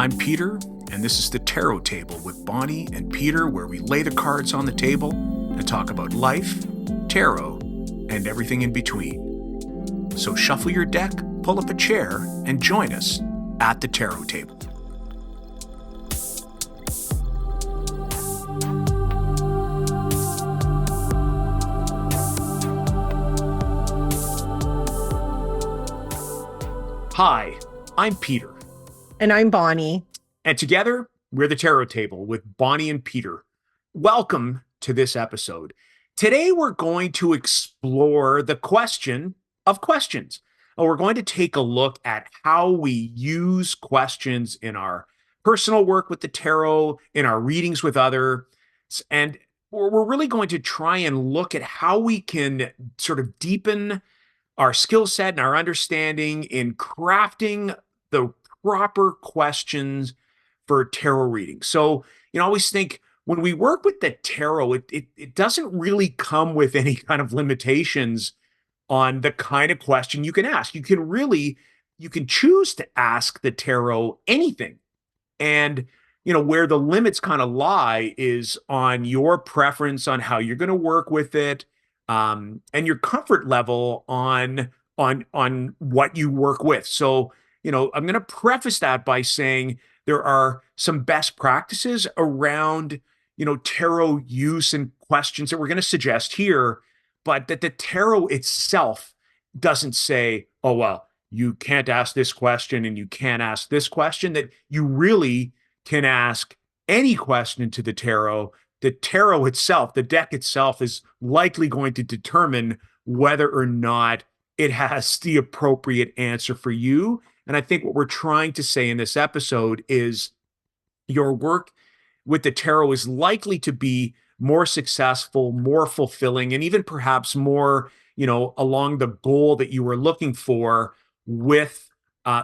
I'm Peter, and this is the Tarot Table with Bonnie and Peter, where we lay the cards on the table to talk about life, tarot, and everything in between. So shuffle your deck, pull up a chair, and join us at the Tarot Table. Hi, I'm Peter. And I'm Bonnie. And together, we're the Tarot Table with Bonnie and Peter. Welcome to this episode. Today, we're going to explore the question of questions. And we're going to take a look at how we use questions in our personal work with the tarot, in our readings with others. And we're really going to try and look at how we can sort of deepen our skill set and our understanding in crafting the proper questions for tarot reading. So, I always think when we work with the tarot, it doesn't really come with any kind of limitations on the kind of question you can ask. You can choose to ask the tarot anything. And, where the limits kind of lie is on your preference on how you're going to work with it, and your comfort level on what you work with. So, I'm going to preface that by saying there are some best practices around, tarot use and questions that we're going to suggest here, but that the tarot itself doesn't say, oh, well, you can't ask this question and you can't ask this question, that you really can ask any question to the tarot. The tarot itself, the deck itself, is likely going to determine whether or not it has the appropriate answer for you. And I think what we're trying to say in this episode is your work with the tarot is likely to be more successful, more fulfilling, and even perhaps more, along the goal that you were looking for with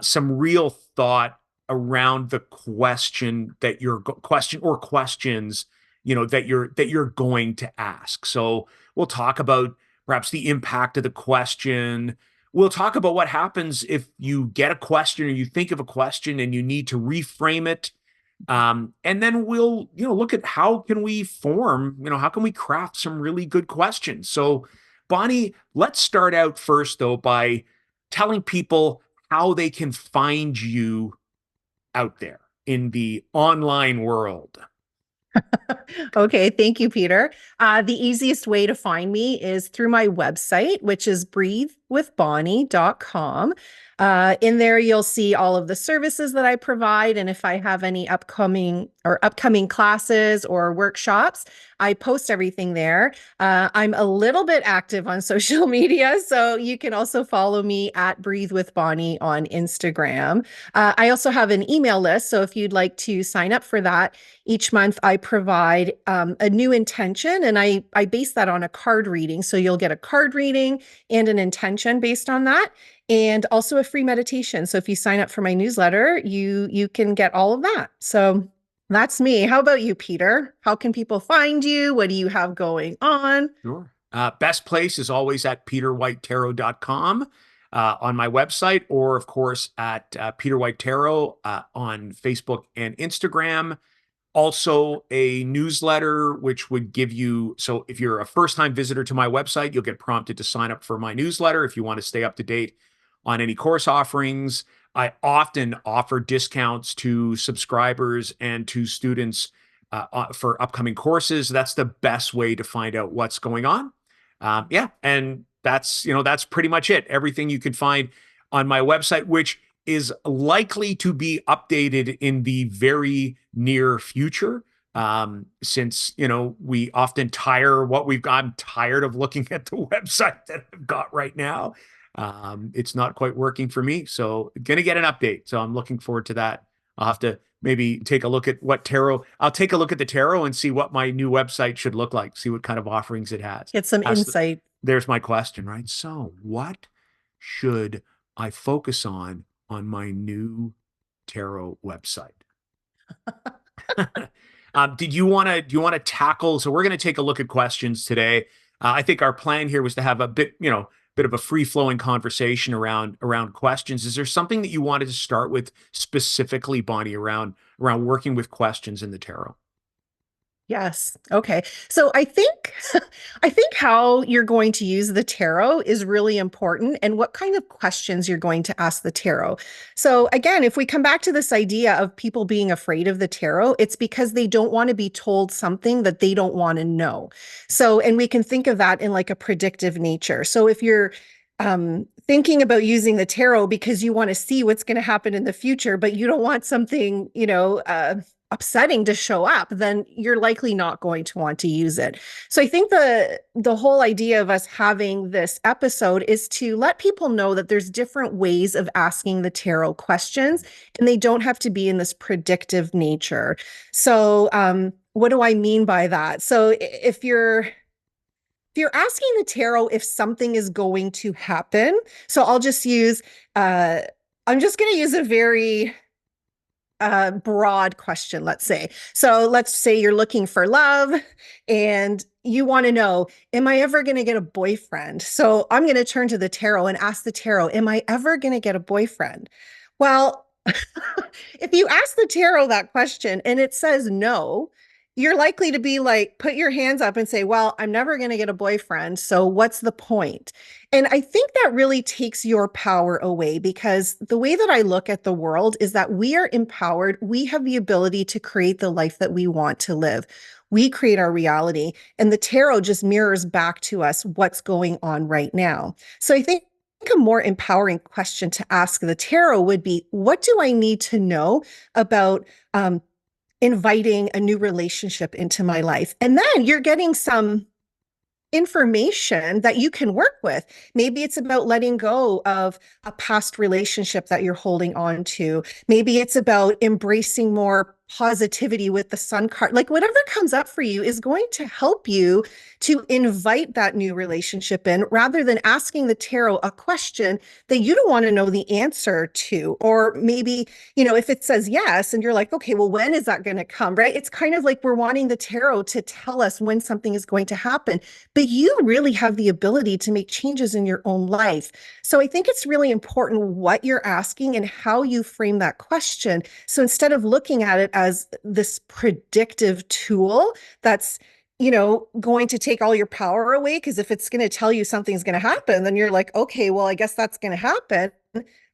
some real thought around the question that you're question or questions, that you're going to ask. So we'll talk about perhaps the impact of the question. We'll talk about what happens if you get a question or you think of a question and you need to reframe it. And then we'll, look at how can we how can we craft some really good questions. So Bonnie, let's start out first though by telling people how they can find you out there in the online world. Okay, thank you, Peter. The easiest way to find me is through my website, which is breathewithbonnie.com. In there, you'll see all of the services that I provide. And if I have any upcoming classes or workshops, I post everything there. I'm a little bit active on social media, so you can also follow me at Breathe with Bonnie on Instagram. I also have an email list, so if you'd like to sign up for that, each month I provide a new intention, and I base that on a card reading. So you'll get a card reading and an intention based on that, and also a free meditation. So if you sign up for my newsletter, you can get all of that. So that's me. How about you, Peter? How can people find you? What do you have going on? Sure. Best place is always at peterwhitetarot.com on my website, or of course at Peter White Tarot on Facebook and Instagram. Also a newsletter, which would give you, so if you're a first-time visitor to my website, you'll get prompted to sign up for my newsletter if you want to stay up to date on any course offerings. I often offer discounts to subscribers and to students for upcoming courses. That's the best way to find out what's going on. And that's pretty much it. Everything you can find on my website, which is likely to be updated in the very near future. Since, we often tire what we've got. I'm tired of looking at the website that I've got right now. It's not quite working for me. So going to get an update. So I'm looking forward to that. I'll have to maybe take a look at I'll take a look at the tarot and see what my new website should look like, see what kind of offerings it has. Get some insight. There's my question, right? So what should I focus on my new tarot website? Do you want to tackle? So we're going to take a look at questions today. I think our plan here was to have a bit bit of a free-flowing conversation around questions. Is there something that you wanted to start with specifically, Bonnie, around working with questions in the tarot? Yes. Okay. So I think I think how you're going to use the tarot is really important and what kind of questions you're going to ask the tarot. So again, if we come back to this idea of people being afraid of the tarot, it's because they don't want to be told something that they don't want to know. So and we can think of that in like a predictive nature. So if you're thinking about using the tarot because you want to see what's going to happen in the future, but you don't want something, upsetting to show up, then you're likely not going to want to use it. So I think the whole idea of us having this episode is to let people know that there's different ways of asking the tarot questions, and they don't have to be in this predictive nature. So what do I mean by that? So if you're asking the tarot if something is going to happen, so I'm just going to use a very broad question, let's say. So let's say you're looking for love and you want to know, am I ever going to get a boyfriend? So I'm going to turn to the tarot and ask the tarot, am I ever going to get a boyfriend? Well, if you ask the tarot that question and it says no, you're likely to be like, put your hands up and say, well, I'm never going to get a boyfriend. So what's the point? And I think that really takes your power away because the way that I look at the world is that we are empowered. We have the ability to create the life that we want to live. We create our reality, and the tarot just mirrors back to us what's going on right now. So I think a more empowering question to ask the tarot would be, what do I need to know about inviting a new relationship into my life? And then you're getting some information that you can work with. Maybe it's about letting go of a past relationship that you're holding on to. Maybe it's about embracing more positivity with the sun card. Like whatever comes up for you is going to help you to invite that new relationship in rather than asking the tarot a question that you don't want to know the answer to. Or maybe, if it says yes and you're like, okay, well, when is that going to come? Right? It's kind of like we're wanting the tarot to tell us when something is going to happen, but you really have the ability to make changes in your own life. So I think it's really important what you're asking and how you frame that question. So instead of looking at it as this predictive tool that's going to take all your power away, because if it's going to tell you something's going to happen, then you're like, okay, well, I guess that's going to happen.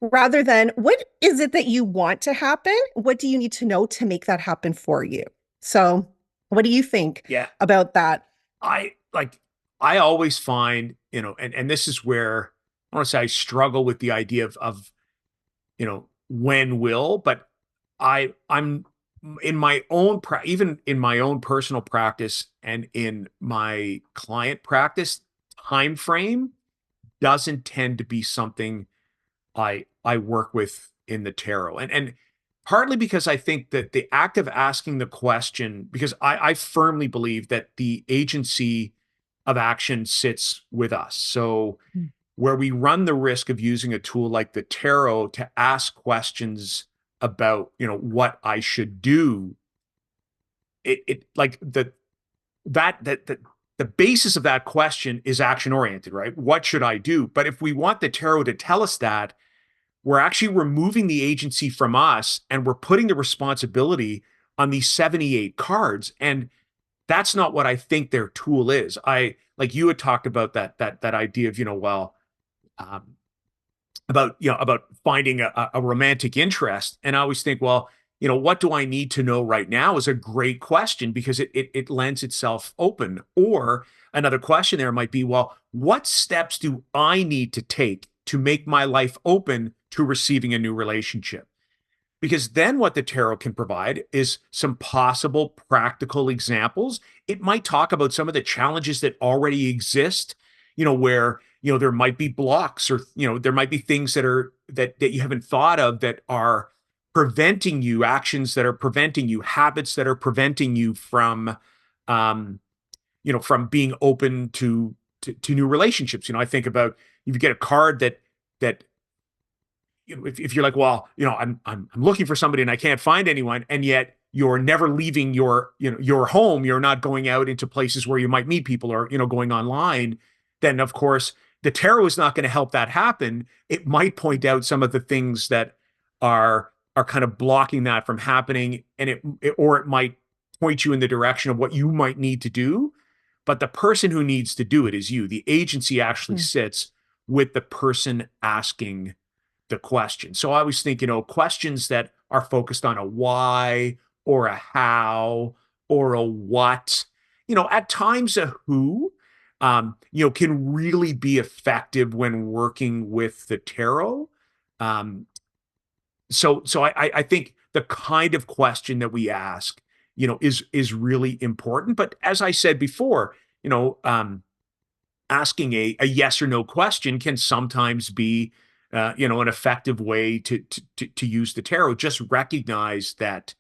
Rather than what is it that you want to happen? What do you need to know to make that happen for you? So, what do you think Yeah, about that? I like I always find, and this is where I want to say I struggle with the idea of when will, but I'm in my own even in my own personal practice and in my client practice, time frame doesn't tend to be something I work with in the tarot. And partly because I think that the act of asking the question, because I firmly believe that the agency of action sits with us. So where we run the risk of using a tool like the tarot to ask questions about, what I should do, it like the basis of that question is action oriented, right? What should I do? But if we want the tarot to tell us that, we're actually removing the agency from us and we're putting the responsibility on these 78 cards. And that's not what I think their tool is. I like you had talked about that idea of, um, about finding a romantic interest. And I always think, well, what do I need to know right now is a great question because it lends itself open. Or another question there might be, well, what steps do I need to take to make my life open to receiving a new relationship? Because then what the tarot can provide is some possible practical examples. It might talk about some of the challenges that already exist, where, there might be blocks or, there might be things that you haven't thought of that are preventing you, actions that are preventing you, habits that are preventing you um, from being open to new relationships. I think about if you get a card that if you're like, well, I'm looking for somebody and I can't find anyone, and yet you're never leaving your home, you're not going out into places where you might meet people or going online, then of course the tarot is not going to help that happen. It might point out some of the things that are kind of blocking that from happening, and or it might point you in the direction of what you might need to do. But the person who needs to do it is you. The agency actually Mm. sits with the person asking the question. So I always think, questions that are focused on a why or a how or a what, at times a who, can really be effective when working with the tarot. Um, so I think the kind of question that we ask, is really important. But as I said before, asking a yes or no question can sometimes be, an effective way to use the tarot. Just recognize that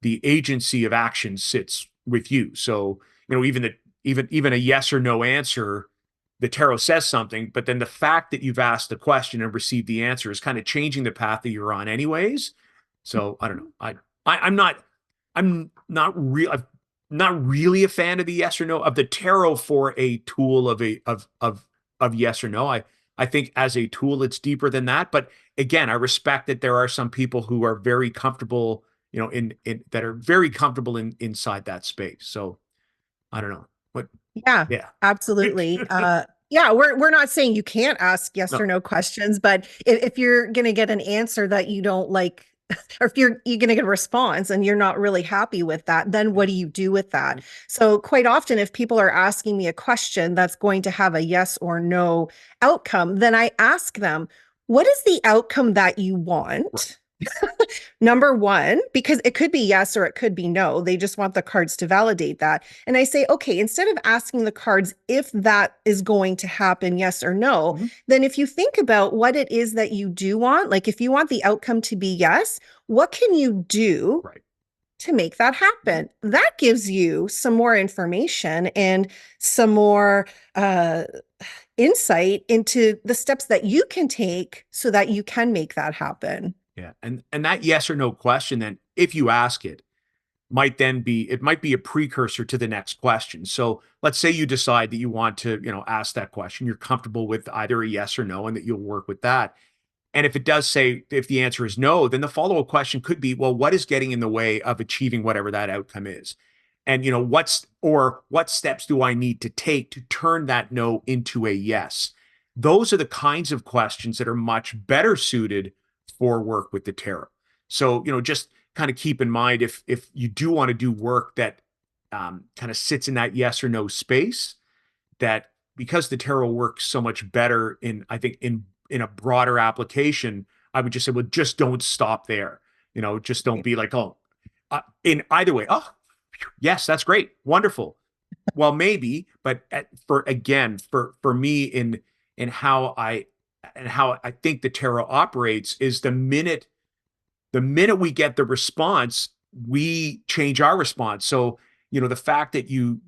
the agency of action sits with you. So, even a yes or no answer, the tarot says something, but then the fact that you've asked the question and received the answer is kind of changing the path that you're on anyways. So I don't know. I'm not I'm not really a fan of the yes or no of the tarot for a tool of yes or no. I think as a tool it's deeper than that. But again, I respect that there are some people who are very comfortable, in that are very comfortable inside that space. So I don't know. What Yeah, yeah. absolutely. Yeah, we're not saying you can't ask yes No. or no questions, but if you're going to get an answer that you don't like, or if you're going to get a response and you're not really happy with that, then what do you do with that? So quite often, if people are asking me a question that's going to have a yes or no outcome, then I ask them, what is the outcome that you Right. want? Number one, because it could be yes or it could be no. They just want the cards to validate that. And I say, okay, instead of asking the cards if that is going to happen, yes or no, Mhm. then if you think about what it is that you do want, like if you want the outcome to be yes, what can you do Right. to make that Mhm. happen? That gives you some more information and some more insight into the steps that you can take so that you can make that happen. Yeah. And that yes or no question, then if you ask it, might be a precursor to the next question. So let's say you decide that you want to, ask that question. You're comfortable with either a yes or no, and that you'll work with that. And if it does say, if the answer is no, then the follow-up question could be, well, what is getting in the way of achieving whatever that outcome is? And what steps do I need to take to turn that no into a yes? Those are the kinds of questions that are much better suited for work with the tarot. So, just kind of keep in mind, if you do want to do work that kind of sits in that yes or no space, that because the tarot works so much better I think in a broader application, I would just say, well, just don't stop there. Just don't be like, oh, in either way. Oh, yes, that's great, wonderful. Well, maybe, but for me in how I think the tarot operates is the minute we get the response, we change our response. So, the fact that you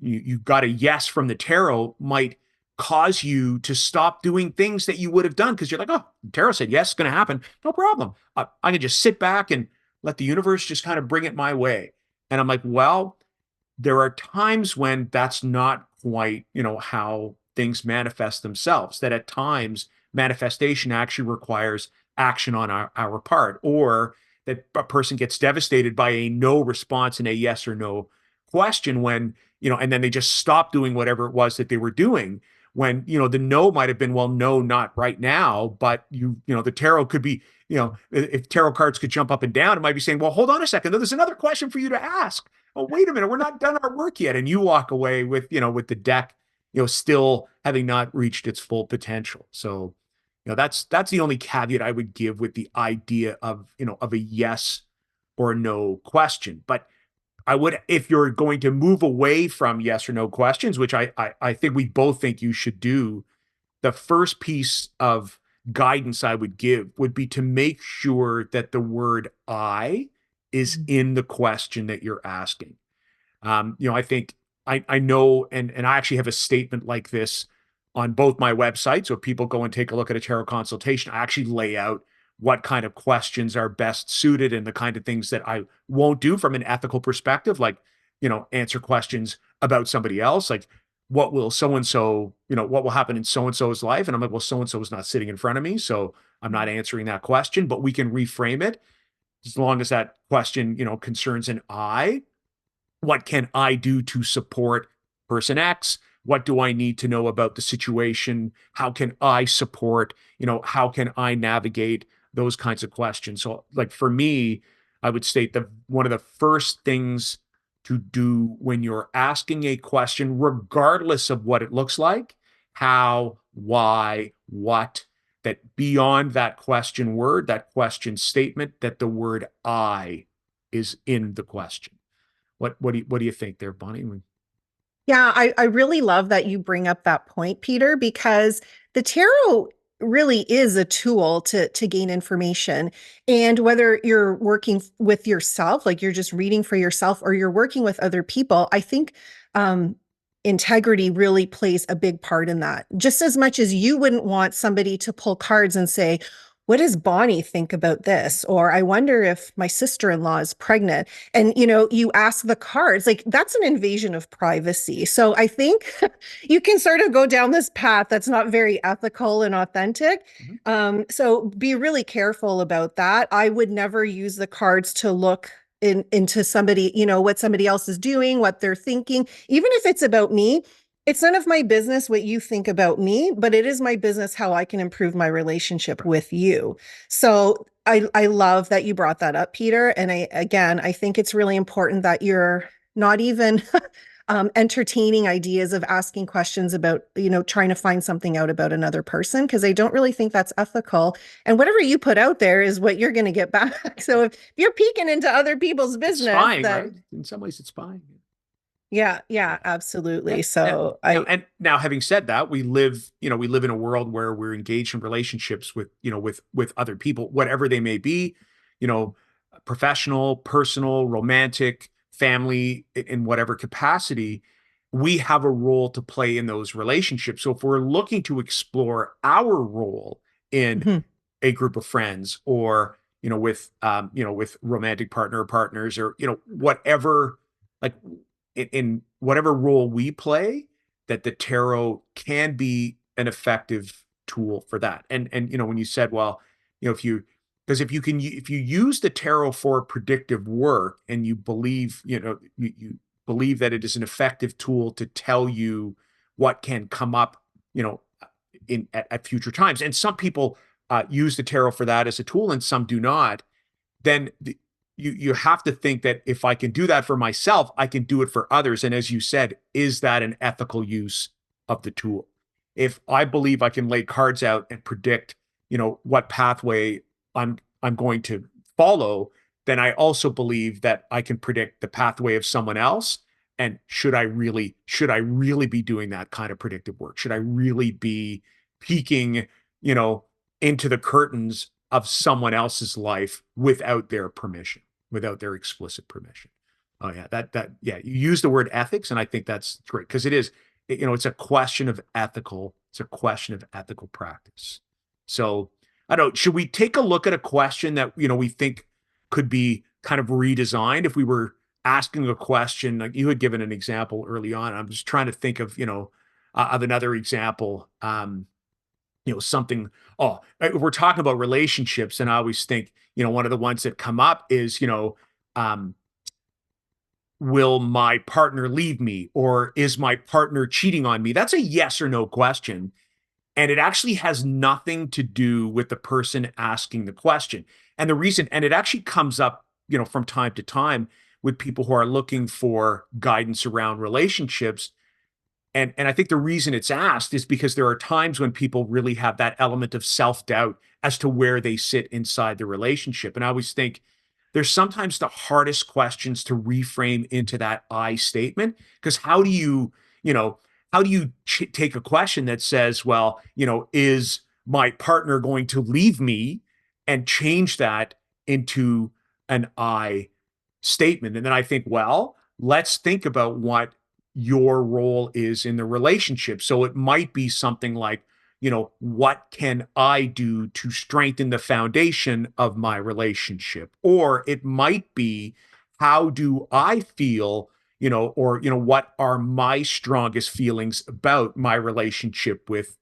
got a yes from the tarot might cause you to stop doing things that you would have done because you're like, oh, tarot said yes, it's going to happen. No problem. I can just sit back and let the universe just kind of bring it my way. And I'm like, well, there are times when that's not quite, how things manifest themselves, that at times manifestation actually requires action on our part, or that a person gets devastated by a no response and a yes or no question when, and then they just stop doing whatever it was that they were doing when, the no might have been, well, no, not right now. But the tarot could be, if tarot cards could jump up and down, it might be saying, well, hold on a second. There's another question for you to ask. Oh, wait a minute, we're not done our work yet. And you walk away with, with the deck, still having not reached its full potential. So, that's the only caveat I would give with the idea of a yes or no question. But I would, if you're going to move away from yes or no questions, which I think we both think you should do, the first piece of guidance I would give would be to make sure that the word I is in the question that you're asking. I think I know, and I actually have a statement like this on both my websites. So if people go and take a look at a tarot consultation, I actually lay out what kind of questions are best suited and the kind of things that I won't do from an ethical perspective, like, answer questions about somebody else. Like, what will so and so, what will happen in so and so's life? And I'm like, well, so and so is not sitting in front of me, so I'm not answering that question, but we can reframe it as long as that question, concerns an I. What can I do to support person X? What do I need to know about the situation? How can I support? How can I navigate those kinds of questions? So, like for me, I would state that one of the first things to do when you're asking a question, regardless of what it looks like, how, why, what, that beyond that question word, that question statement, that the word I is in the question. What do you think there, Bonnie? Yeah, I really love that you bring up that point, Peter, because the tarot really is a tool to gain information. And whether you're working with yourself, like you're just reading for yourself, or you're working with other people, I think um, integrity really plays a big part in that. Just as much as you wouldn't want somebody to pull cards and say, what does Bonnie think about this? Or I wonder if my sister-in-law is pregnant. And you ask the cards, like that's an invasion of privacy. So I think you can sort of go down this path that's not very ethical and authentic. Mhm. So be really careful about that. I would never use the cards to look into somebody, what somebody else is doing, what they're thinking, even if it's about me. It's none of my business what you think about me, but it is my business how I can improve my relationship with you. So I love that you brought that up, Peter. And I think it's really important that you're not even entertaining ideas of asking questions about, trying to find something out about another person, because I don't really think that's ethical. And whatever you put out there is what you're going to get back. So if you're peeking into other people's It's business, spying, right? then In some ways, it's spying. yeah, Yeah. yeah, Yeah. absolutely. Yeah. So And now, having said that, we live in a world where we're engaged in relationships with other people, whatever they may be, you know, professional, personal, romantic, family, in whatever capacity. We have a role to play in those relationships. So if we're looking to explore our role in Mhm. a group of friends, or with romantic partner or partners, or whatever, like in whatever role we play, that the tarot can be an effective tool for that. And when you said, well, if you because if you use the tarot for predictive work, and you believe, you believe that it is an effective tool to tell you what can come up, at future times. And some people use the tarot for that as a tool, and some do not. Then you have to think that if I can do that for myself, I can do it for others. And as you said, is that an ethical use of the tool? If I believe I can lay cards out and predict, what pathway I'm going to follow, then I also believe that I can predict the pathway of someone else. And should I really be doing that kind of predictive work? Should I really be peeking, you know, into the curtains of someone else's life without their permission, without their explicit permission? Oh yeah, yeah, you use the word ethics, and I think that's great, because it's a question of ethical practice. So I don't know, should we take a look at a question that we think could be kind of redesigned? If we were asking a question, like you had given an example early on, I'm just trying to think of another example. Something. Oh, we're talking about relationships, and I always think, one of the ones that come up is, um, will my partner leave me, or is my partner cheating on me? That's a yes or no question. And it actually has nothing to do with the person asking the question. And it actually comes up, from time to time, with people who are looking for guidance around relationships. And I think the reason it's asked is because there are times when people really have that element of self-doubt as to where they sit inside the relationship. And I always think there's sometimes the hardest questions to reframe into that I statement, because how do you take a question that says, well, is my partner going to leave me, and change that into an I statement? And then I think, well, let's think about what your role is in the relationship. So it might be something like, what can I do to strengthen the foundation of my relationship? Or it might be, how do I feel, or, what are my strongest feelings about my relationship with,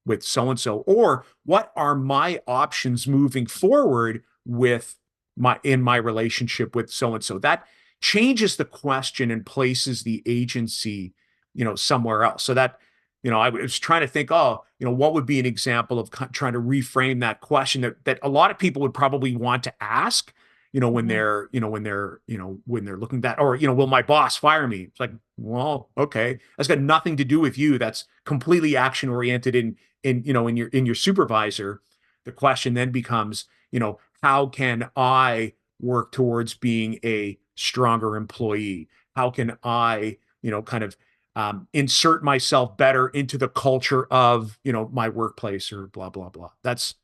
with so and so, or what are my options moving forward with my relationship with so and so. That changes the question and places the agency, somewhere else. So that, I was trying to think, oh, what would be an example of trying to reframe that question that a lot of people would probably want to ask, when Mhm. they're looking at that, or, will my boss fire me? It's like, well, okay, that's got nothing to do with you. That's completely action oriented in your supervisor. The question then becomes, how can I work towards being a stronger employee? How can I, kind of insert myself better into the culture of, my workplace, or blah, blah, blah. That's,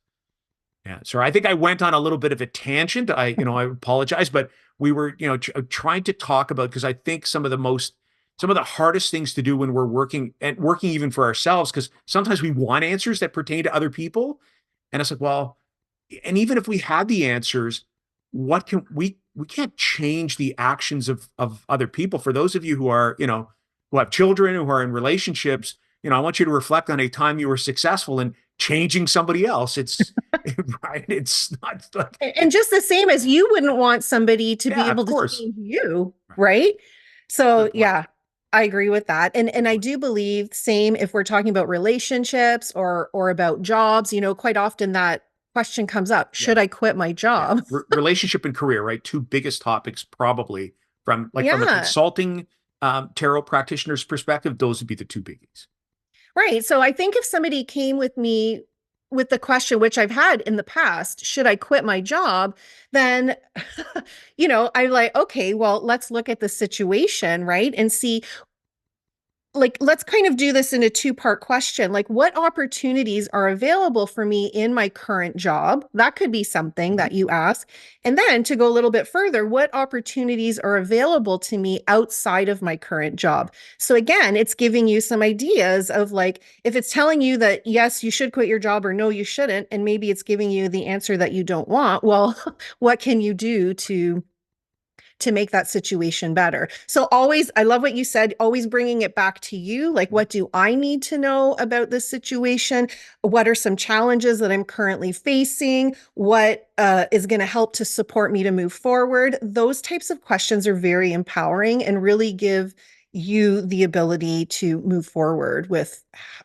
yeah. So I think I went on a little bit of a tangent. I apologize, but we were, trying to talk about, because I think some of the hardest things to do when we're working, and working even for ourselves, because sometimes we want answers that pertain to other people. And it's like, well, and even if we had the answers, what can we can't change the actions of other people. For those of you who are, who have children, who are in relationships, I want you to reflect on a time you were successful in changing somebody else. It's right. It's not like, And just the same as you wouldn't want somebody to be yeah, of able to course. change you, Right. right? So Good point. yeah, I agree with that. And Good I point. do believe same if we're talking about relationships or about jobs, quite often that question comes up, Yeah. should I quit my Yeah. job? Relationship and career, right? Two biggest topics, probably, from a Yeah. consulting tarot practitioner's perspective. Those would be the two biggies. Right. So I think if somebody came with me with the question, which I've had in the past, should I quit my job? Then, I'm like, okay, well, let's look at the situation, right? And see, like, let's kind of do this in a two-part question. Like, what opportunities are available for me in my current job? That could be something Mhm. that you ask. And then to go a little bit further, what opportunities are available to me outside of my current job? So again, it's giving you some ideas of, like, if it's telling you that yes, you should quit your job, or no, you shouldn't, and maybe it's giving you the answer that you don't want, well, what can you do to make that situation better? So always, I love what you said, always bringing it back to you. Like, what do I need to know about this situation? What are some challenges that I'm currently facing? What is going to help to support me to move forward? Those types of questions are very empowering and really give you the ability to move forward with,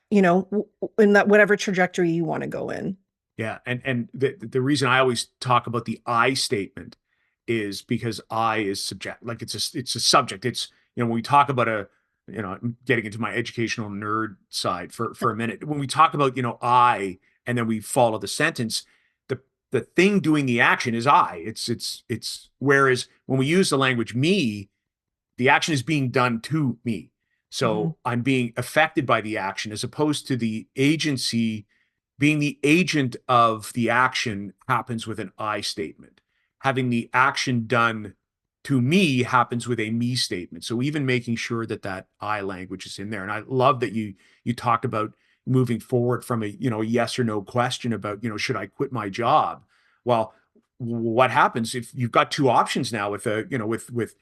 in that whatever trajectory you want to go in. Yeah, and the reason I always talk about the I statement is because I is subject, like it's a subject. It's, when we talk about I'm getting into my educational nerd side for a minute. When we talk about, I, and then we follow the sentence, the the thing doing the action is I. It's whereas when we use the language me, the action is being done to me. Mhm. So I'm being affected by the action, as opposed to the agency being the agent of the action happens with an I statement. Having the action done to me happens with a me statement. So even making sure that that I language is in there. And I love that you talked about moving forward from a, a yes or no question about, should I quit my job? Well, what happens if you've got two options now with a, with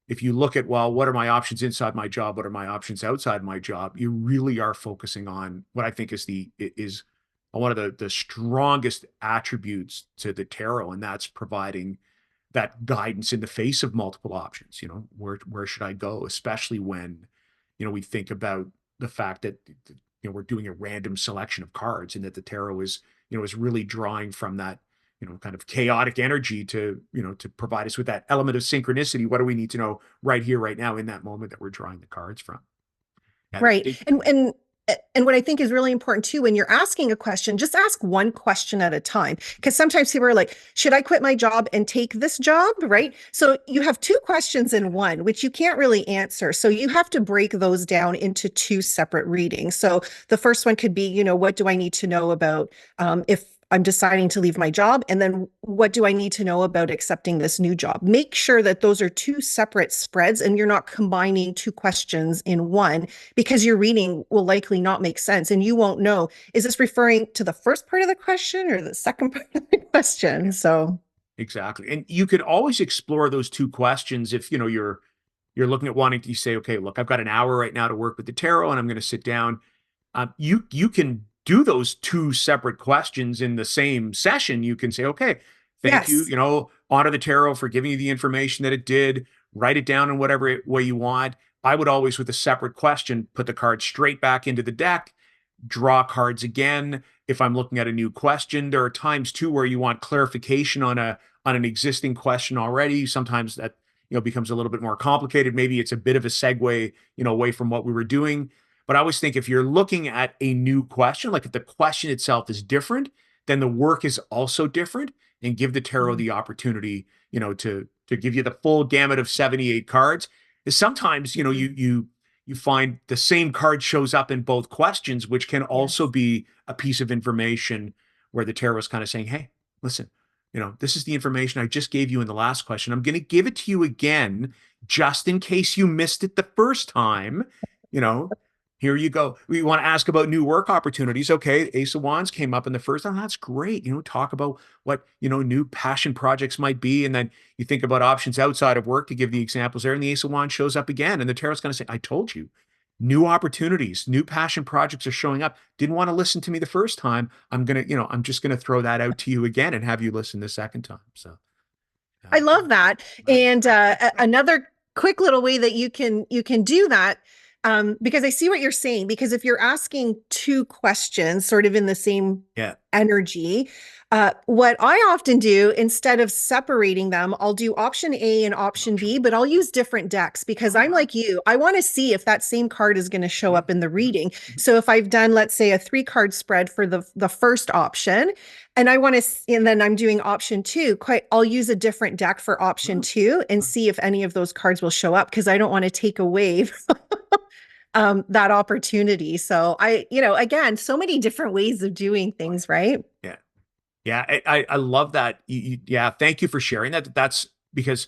if you look at, well, what are my options inside my job? What are my options outside my job? You really are focusing on what I think is one of the strongest attributes to the tarot, and that's providing that guidance in the face of multiple options. Where should I go? Especially when, we think about the fact that, we're doing a random selection of cards, and that the tarot is really drawing from that, kind of chaotic energy to, to provide us with that element of synchronicity. What do we need to know right here, right now, in that moment that we're drawing the cards from? Yeah, Right. And what I think is really important too, when you're asking a question, just ask one question at a time. Because sometimes people are like, should I quit my job and take this job? Right. So you have two questions in one, which you can't really answer. So you have to break those down into two separate readings. So the first one could be, what do I need to know about if I'm deciding to leave my job? And then what do I need to know about accepting this new job? Make sure that those are two separate spreads and you're not combining two questions in one, because your reading will likely not make sense and you won't know, is this referring to the first part of the question or the second part of the question? So exactly. And you could always explore those two questions if, you're you're looking at wanting to, you say, okay, look, I've got an hour right now to work with the tarot, and I'm going to sit down. You can do those two separate questions in the same session. You can say, okay, thank you, Yes. honor the tarot for giving you the information that it did. Write it down in whatever way you want. I would always, with a separate question, put the card straight back into the deck, draw cards again. If I'm looking at a new question, there are times too where you want clarification on an existing question already. Sometimes that becomes a little bit more complicated. Maybe it's a bit of a segue, away from what we were doing. But I always think if you're looking at a new question, like if the question itself is different, then the work is also different, and give the tarot Mhm. the opportunity, to give you the full gamut of 78 cards. Is sometimes, Mhm. you find the same card shows up in both questions, which can also Yes. be a piece of information where the tarot is kind of saying, hey, listen, this is the information I just gave you in the last question. I'm going to give it to you again, just in case you missed it the first time. You know, Here you go. We want to ask about new work opportunities. Okay, Ace of Wands came up in the first. Oh, that's great. Talk about what, new passion projects might be. And then you think about options outside of work to give the examples there. And the Ace of Wands shows up again. And the tarot's going to say, I told you, new opportunities, new passion projects are showing up. Didn't want to listen to me the first time. I'm just going to throw that out to you again and have you listen the second time. So, I yeah. love that. And another quick little way that you can do that, because I see what you're saying. Because if you're asking two questions, sort of in the same Yeah. energy, what I often do instead of separating them, I'll do option A and option B, but I'll use different decks because Oh, I'm wow. like you. I want to see if that same card is going to show Mhm, up in the mhm, reading. mhm. So if I've done, let's say, a 3 card spread for the first option, and I want to, and then I'm doing option two, I'll use a different deck for option Wow. two and see if any of those cards will show up because I don't want to take away that opportunity. So again, so many different ways of doing Boy. things, right? Yeah. Yeah. I love that. Yeah. Thank you for sharing that. That's because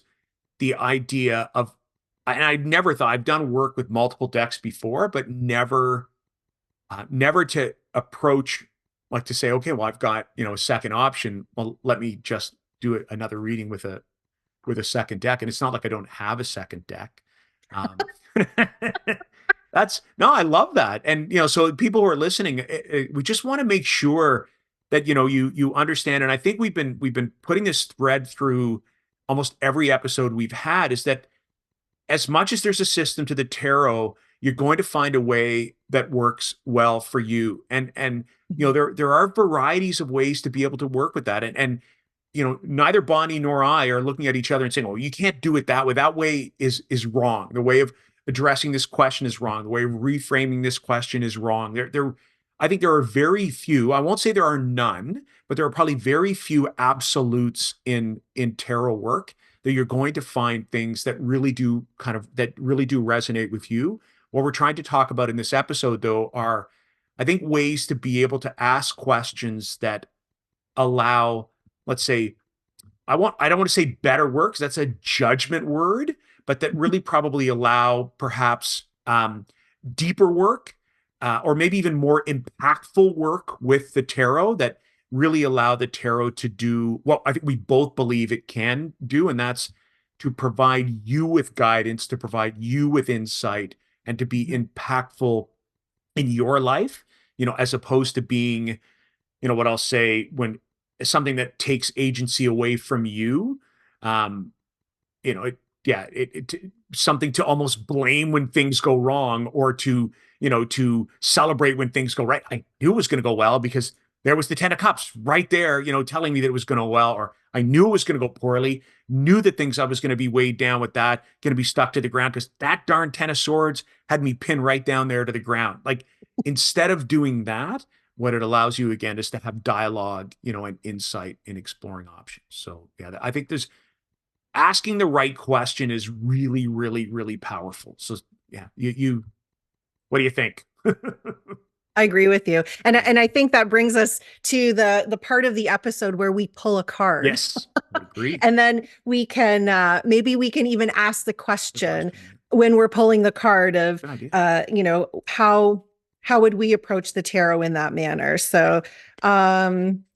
the idea of, and I never thought, I've done work with multiple decks before, but never to approach, like to say, okay, well, I've got, a second option. Well, let me just do another reading with a second deck. And it's not like I don't have a second deck. Um, that's no, I love that. And, so people who are listening, we just want to make sure that, you understand. And I think we've been putting this thread through almost every episode we've had, is that as much as there's a system to the tarot, you're going to find a way that works well for you. And Mhm. there are varieties of ways to be able to work with that. And neither Bonnie nor I are looking at each other and saying, "Oh, you can't do it that way. That way is wrong. The way of addressing this question is wrong. The way of reframing this question is wrong." I think there are very few. I won't say there are none, but there are probably very few absolutes in tarot work, that you're going to find things that really do resonate with you. What we're trying to talk about in this episode, though, are, I think, ways to be able to ask questions that allow, let's say, I don't want to say better work, 'cause that's a judgment word, but that really probably allow perhaps deeper work, or maybe even more impactful work with the tarot, that really allow the tarot to do what I think we both believe it can do, and that's to provide you with guidance, to provide you with insight, and to be Mhm. impactful in your life, as opposed to being, what I'll say, when something that takes agency away from you. Um, it, yeah, something to almost blame when things go wrong, or to celebrate when things go right. I knew it was going to go well because there was the 10 of cups right there, telling me that it was going to go well, or I knew it was going to go poorly, knew that things, I was going to be weighed down with that, going to be stuck to the ground, because that darn 10 of swords had me pinned right down there to the ground. Like, instead of doing that, what it allows you again is to have dialogue, and insight in exploring options. So yeah, I think there's asking the right question is really, really, really powerful. So yeah, what do you think? I agree with you. And Yeah. and I think that brings us to the part of the episode where we pull a card. Yes, I would agree. And then we can maybe we can even ask the The question question. Yeah. when we're pulling the card of Good idea. how would we approach the tarot in that manner? Yeah. So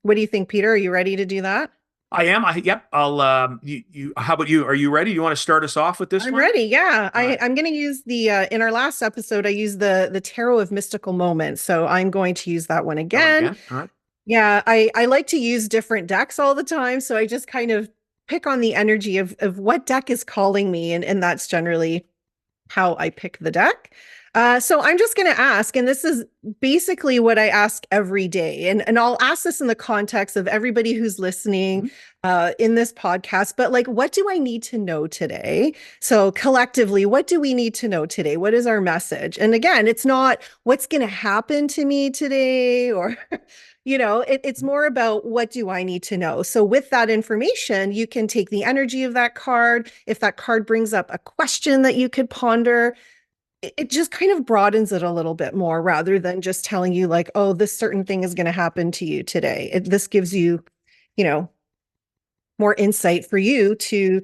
what do you think, Peter? Are you ready to do that? I am. Yep. I'll, how about you? Are you ready? You want to start us off with this I'm one? ready. Yeah. All right. I'm going to use the in our last episode I used the Tarot of Mystical Moments. So I'm going to use that one That one again. again. All right. Yeah, I like to use different decks all the time, so I just kind of pick on the energy of what deck is calling me, and that's generally how I pick the deck. So I'm just going to ask, and this is basically what I ask every day, and I'll ask this in the context of everybody who's listening Mhm. in this podcast. But like, what do I need to know today? So collectively, what do we need to know today? What is our message? And again, it's not what's going to happen to me today, or it's more about what do I need to know. So with that information, you can take the energy of that card. If that card brings up a question that you could ponder, it just kind of broadens it a little bit more rather than just telling you like, oh, this certain thing is going to happen to you today. This gives you, you know, more insight for you to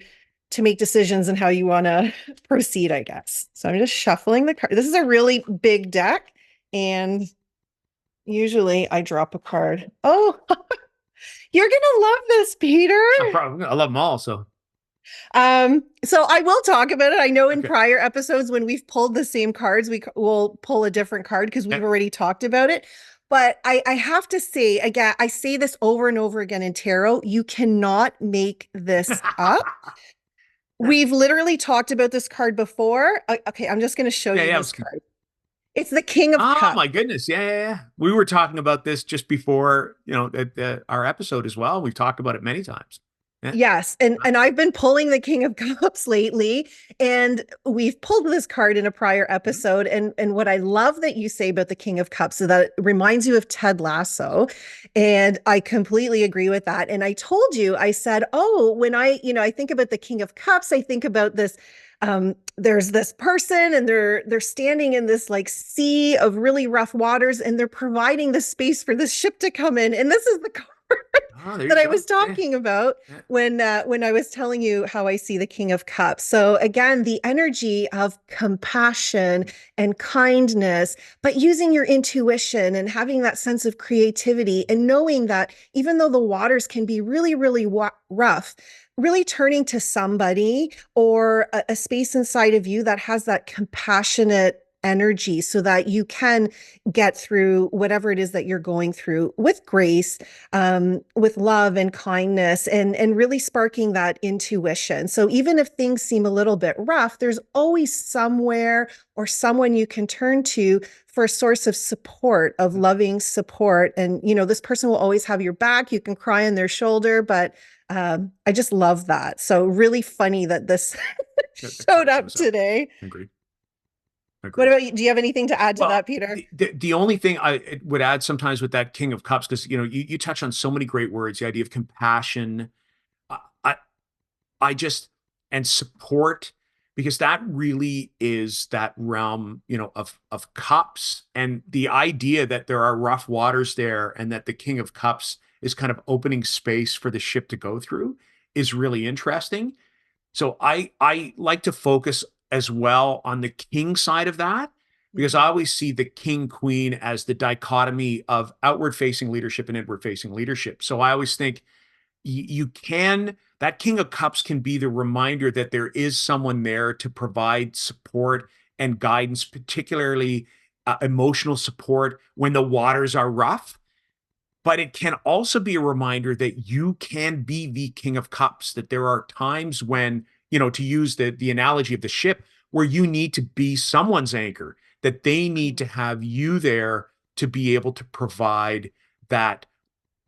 make decisions and how you want to proceed, I guess. So I'm just shuffling the card. This is a really big deck, and usually I drop a card. Oh, you're gonna love this, Peter. I love them all. So, So I will talk about it. I know in okay. prior episodes when we've pulled the same cards, will pull a different card because Yeah. we've already talked about it. But I have to say again, I say this over and over again in tarot, you cannot make this up. We've literally talked about this card before. Okay, I'm just going to show Yeah. you Yeah. this card. It's the King of Oh Cups. my goodness. Yeah. Yeah. Yeah. We were talking about this just before, our episode as well. We've talked about it many times. Yeah. Yes, and I've been pulling the King of Cups lately, and we've pulled this card in a prior Mhm. episode. And what I love that you say about the King of Cups is that it reminds you of Ted Lasso, and I completely agree with that. And I told you, I said, oh, when I think about the King of Cups, I think about this. There's this person, and they're standing in this like sea of really rough waters, and they're providing the space for this ship to come in. And this is the card Oh, there you that I go. was Yeah. talking about Yeah. when I was telling you how I see the King of Cups. So again, the energy of compassion and kindness, but using your intuition and having that sense of creativity and knowing that even though the waters can be really, really rough, really turning to somebody or a space inside of you that has that compassionate energy so that you can get through whatever it is that you're going through with grace, with love and kindness, and really sparking that intuition. So even if things seem a little bit rough, there's always somewhere or someone you can turn to for a source of support, of loving support. And this person will always have your back. You can cry on their shoulder, but I just love that. So really funny that this The showed card up shows up. today. Agreed. What Agreed. about you? Do you have anything to add to Well, that, Peter? the only thing I would add sometimes with that King of Cups, because you touch on so many great words, the idea of compassion, I, I I just and support, because that really is that realm, of cups, and the idea that there are rough waters there and that the King of Cups is kind of opening space for the ship to go through is really interesting. So I like to focus as well on the king side of that, because I Mhm. always see the king queen as the dichotomy of outward facing leadership and inward facing leadership. So I always think you can that king of cups can be the reminder that there is someone there to provide support and guidance, particularly emotional support when the waters are rough. But it can also be a reminder that you can be the king of cups, that there are times when, to use the analogy of the ship, where you need to be someone's anchor, that they need to have you there to be able to provide that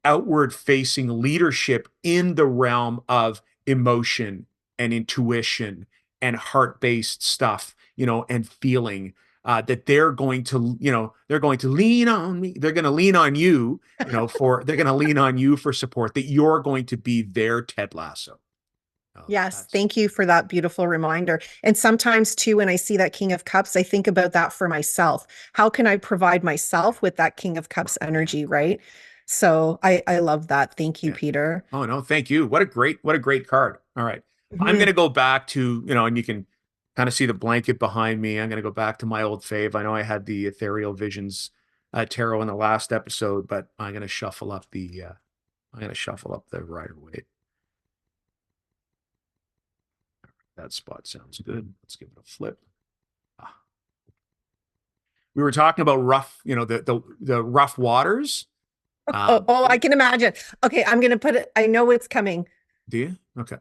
outward facing leadership in the realm of emotion and intuition and heart based stuff, and feeling, that they're going to lean on me. They're going to lean on you, they're going to lean on you for support, that you're going to be their Ted Lasso. Yes, That's thank you for that beautiful reminder. And sometimes too, when I see that King of Cups, I think about that for myself. How can I provide yeah, myself with that King of right, Cups yeah, energy, right? So I love that. Thank you, yeah. Peter. Oh no, thank you. What a great card. All right. I'm Mhm. gonna go back to, and you can kind of see the blanket behind me. I'm gonna go back to my old fave. I know I had the Ethereal Visions tarot in the last episode, but I'm gonna shuffle up the Rider Waite. That spot sounds good. Let's give it a flip. Ah. We were talking about rough, the rough waters. Oh, Um, oh, I can imagine. Okay, I'm gonna put it. I know it's coming. do you? Okay.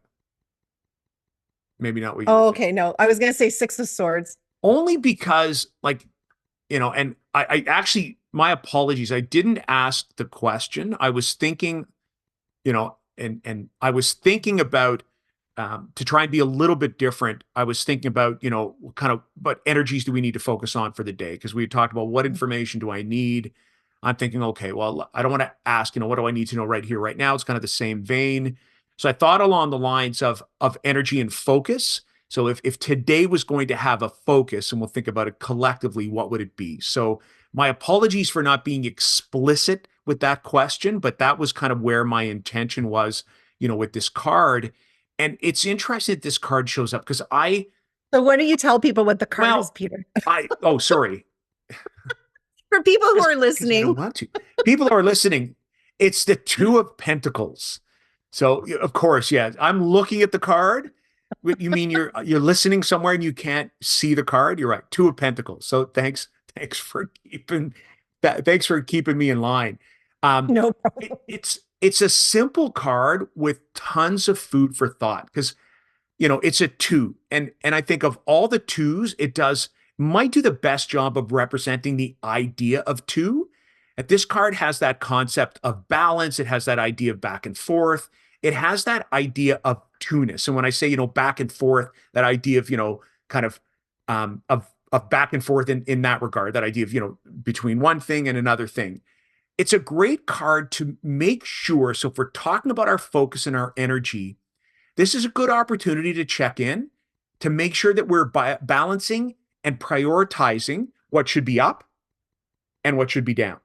Maybe not what you were Oh, thinking. okay, no, I was gonna say Six of Swords. Only because, like, and I actually, my apologies. I didn't ask the question. I was thinking, and I was thinking about to try and be a little bit different. I was thinking about, kind of what energies do we need to focus on for the day? Because we had talked about what information do I need. I'm thinking, okay, well, I don't want to ask, what do I need to know right here, right now? It's kind of the same vein. So I thought along the lines of energy and focus. So if today was going to have a focus, and we'll think about it collectively, what would it be? So my apologies for not being explicit with that question, but that was kind of where my intention was, with this card. And it's interesting that this card shows up because So why don't you tell people what the card is, well, Peter? oh, sorry, For people who are because I don't listening. want to. People who are listening, it's the Two of Pentacles. So of course, yeah, I'm looking at the card. You mean you're listening somewhere and you can't see the card? You're right. Two of Pentacles. So thanks for keeping that. Thanks for keeping me in line. Um, No it's a simple card with tons of food for thought because it's a two. And I think of all the twos, it might do the best job of representing the idea of two. And this card has that concept of balance. It has that idea of back and forth. It has that idea of two-ness. And when I say, back and forth, that idea of, kind of back and forth in that regard, that idea of, between one thing and another thing. It's a great card to make sure. So if we're talking about our focus and our energy, this is a good opportunity to check in, to make sure that we're balancing and prioritizing what should be up and what should be down,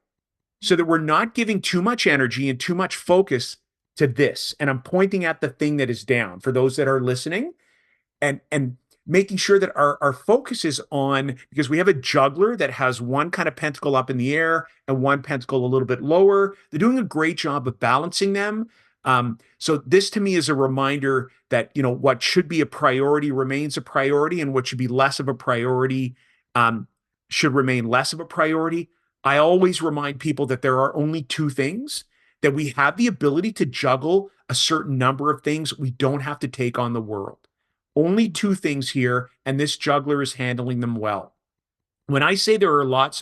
so that we're not giving too much energy and too much focus to this. And I'm pointing at the thing that is down for those that are listening, and making sure that our focus is on, because we have a juggler that has one kind of pentacle up in the air and one pentacle a little bit lower. They're doing a great job of balancing them. So this to me is a reminder that, what should be a priority remains a priority, and what should be less of a priority should remain less of a priority. I always remind people that there are only two things, that we have the ability to juggle a certain number of things. We don't have to take on the world. Only two things here, and this juggler is handling them well. When I say there's lots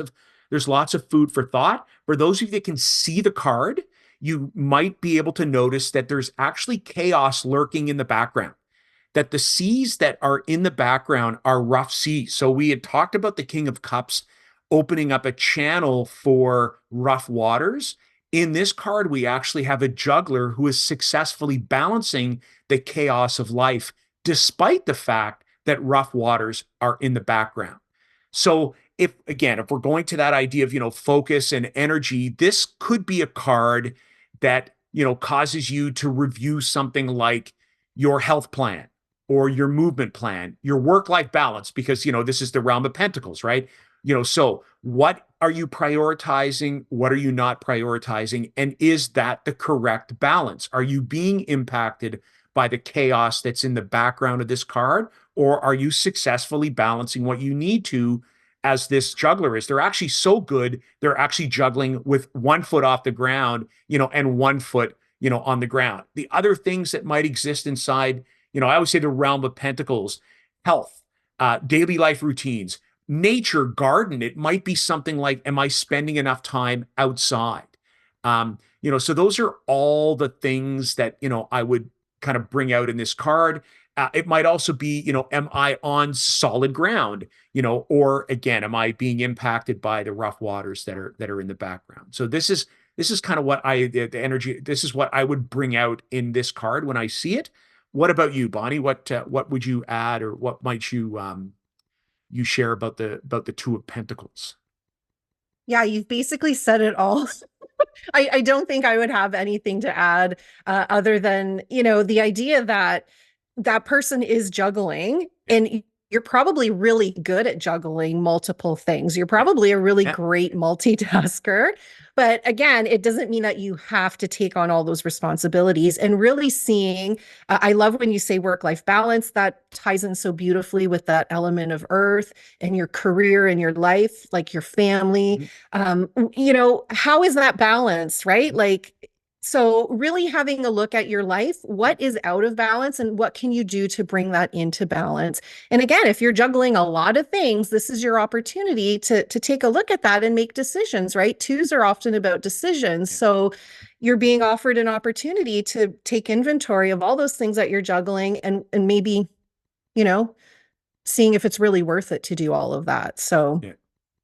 of food for thought, for those of you that can see the card, you might be able to notice that there's actually chaos lurking in the background, that the seas that are in the background are rough seas. So we had talked about the King of Cups opening up a channel for rough waters. In this card, we actually have a juggler who is successfully balancing the chaos of life, despite the fact that rough waters are in the background. So if we're going to that idea of, focus and energy, this could be a card that, causes you to review something like your health plan or your movement plan, your work-life balance, because, this is the realm of pentacles, right? So what are you prioritizing? What are you not prioritizing? And is that the correct balance? Are you being impacted by the chaos that's in the background of this card? Or are you successfully balancing what you need to, as this juggler is? They're actually so good, they're actually juggling with 1 foot off the ground, and 1 foot, on the ground. The other things that might exist inside, I always say the realm of pentacles: health, daily life routines, nature, garden. It might be something like, am I spending enough time outside? So those are all the things that, I would kind of bring out in this card. It might also be, am I on solid ground? Or again, am I being impacted by the rough waters that are in the background? So this is kind of what the energy. This is what I would bring out in this card when I see it. What about you, Bonnie? What would you add, or what might you share about the Two of Pentacles? Yeah, you've basically said it all. I don't think I would have anything to add other than, the idea that that person is juggling, Yeah. and you're probably really good at juggling multiple things. You're probably a really Yeah. great multitasker. But again, it doesn't mean that you have to take on all those responsibilities and really seeing. I love when you say work life balance. That ties in so beautifully with that element of earth and your career and your life, like your family. Mhm. How is that balance, right? Like, so really having a look at your life, what is out of balance and what can you do to bring that into balance? And again, if you're juggling a lot of things, this is your opportunity to take a look at that and make decisions, right? Twos are often about decisions. Yeah. So you're being offered an opportunity to take inventory of all those things that you're juggling and maybe, you know, seeing if it's really worth it to do all of that. So Yeah.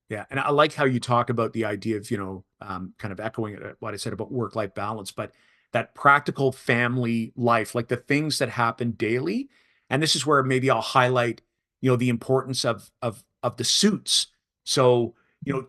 Yeah. And I like how you talk about the idea of, kind of echoing what I said about work-life balance, but that practical family life, like the things that happen daily. And this is where maybe I'll highlight, the importance of the suits. So,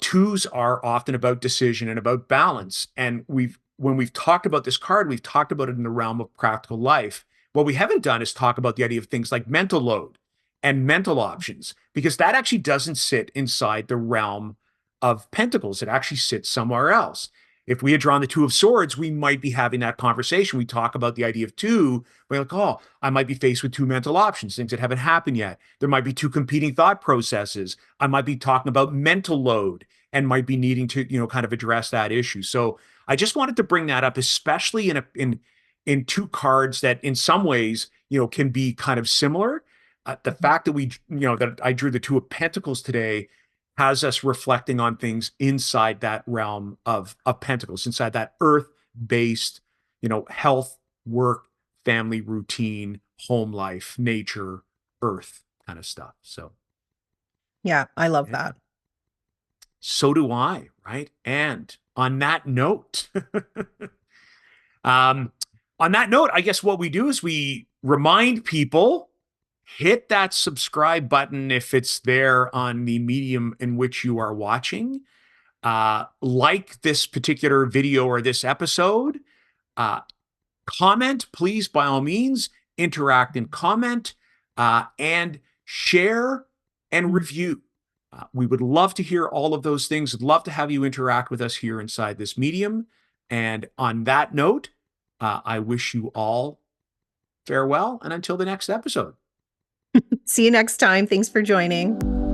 twos are often about decision and about balance. And when we've talked about this card, we've talked about it in the realm of practical life. What we haven't done is talk about the idea of things like mental load and mental options, because that actually doesn't sit inside the realm of pentacles. It actually sits somewhere else. If we had drawn the two of swords, we might be having that conversation. We talk about the idea of two. We're like, oh, I might be faced with two mental options, things that haven't happened yet. There might be two competing thought processes. I might be talking about mental load and might be needing to, kind of address that issue. So I just wanted to bring that up, especially in two cards that in some ways, can be kind of similar. The fact that that I drew the two of pentacles today has us reflecting on things inside that realm of pentacles, inside that earth-based, health, work, family routine, home life, nature, earth kind of stuff. So yeah, I love yeah, that. so do I, right? And on that note, um, I guess what we do is we remind people, hit that subscribe button if it's there on the medium in which you are watching. Like this particular video or this episode. Uh, Comment, please, by all means, interact and comment, and share and review. We would love to hear all of those things. Would love to have you interact with us here inside this medium. And on that note, I wish you all farewell and until the next episode. See you next time. Thanks for joining.